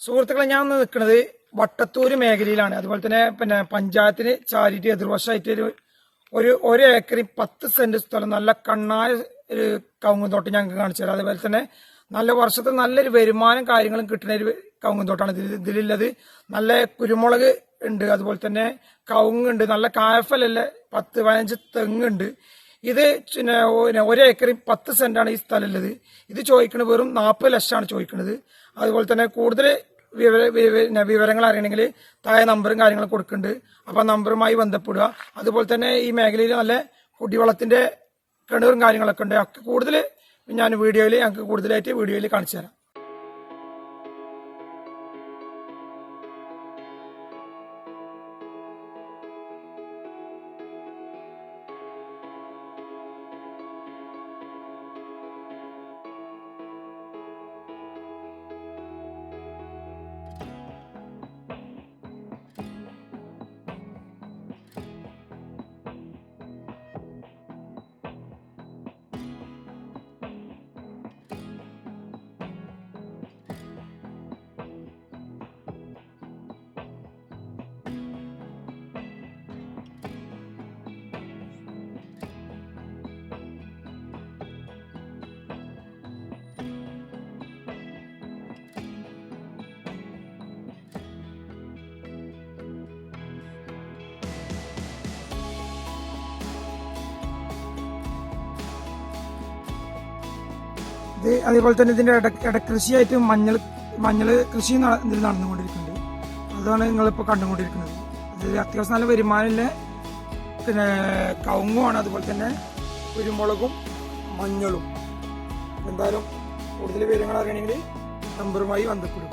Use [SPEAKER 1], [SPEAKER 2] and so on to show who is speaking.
[SPEAKER 1] സുഹൃത്തുക്കളെ, ഞാൻ നിൽക്കുന്നത് വട്ടത്തൂര് മേഖലയിലാണ്. അതുപോലെ തന്നെ പഞ്ചായത്തിന് ചാരിറ്റി എതിർവശമായിട്ട് ഒരു ഏക്കറിൽ 10 സെന്റ് സ്ഥലം നല്ല കണ്ണായ ഒരു കവുങ്ങുന്തോട്ടം ഞങ്ങൾക്ക് കാണിച്ചു തരാം. അതുപോലെ തന്നെ നല്ല വർഷത്തെ നല്ലൊരു വരുമാനം കാര്യങ്ങളും കിട്ടുന്ന ഒരു കവുങ്ങുന്തോട്ടാണ് ഇതിലുള്ളത്. നല്ല കുരുമുളക് ഉണ്ട്, അതുപോലെ തന്നെ കവുങ്ങുണ്ട്, നല്ല കായഫലല്ല 10-15 തെങ്ങുണ്ട്. ഇത് ഒരു ഏക്കറിൽ 10 സെന്റാണ് ഈ സ്ഥലം ഉള്ളത്. ഇത് ചോദിക്കുന്നത് വെറും 40 ലക്ഷമാണ് ചോദിക്കുന്നത്. അതുപോലെ തന്നെ കൂടുതൽ വിവരങ്ങൾ അറിയണമെങ്കിൽ താഴെ നമ്പറും കാര്യങ്ങളും കൊടുക്കുന്നുണ്ട്. അപ്പം നമ്പറുമായി ബന്ധപ്പെടുക. അതുപോലെ തന്നെ ഈ മേഖലയിൽ നല്ല കുടിവെള്ളത്തിന്റെ കിണറും കാര്യങ്ങളൊക്കെ ഉണ്ട്. ഒക്കെ കൂടുതൽ ഞാൻ ഞങ്ങൾക്ക് കൂടുതലായിട്ട് വീഡിയോയിൽ കാണിച്ചു തരാം. ഇത് അതേപോലെ തന്നെ ഇതിന്റെ ഇടകൃഷിയായിട്ട് മഞ്ഞൾ കൃഷി ഇതിൽ നടന്നുകൊണ്ടിരിക്കുന്നുണ്ട്. അതാണ് നിങ്ങളിപ്പോൾ കണ്ടുകൊണ്ടിരിക്കുന്നത്. ഇത് അത്യാവശ്യം നല്ല വരുമാനമില്ല കവുങ്ങുമാണ്, അതുപോലെ തന്നെ കുരുമുളകും മഞ്ഞളും. എന്തായാലും കൂടുതൽ വിവരങ്ങൾ അറിയണമെങ്കിൽ നമ്പറുമായി ബന്ധപ്പെടും.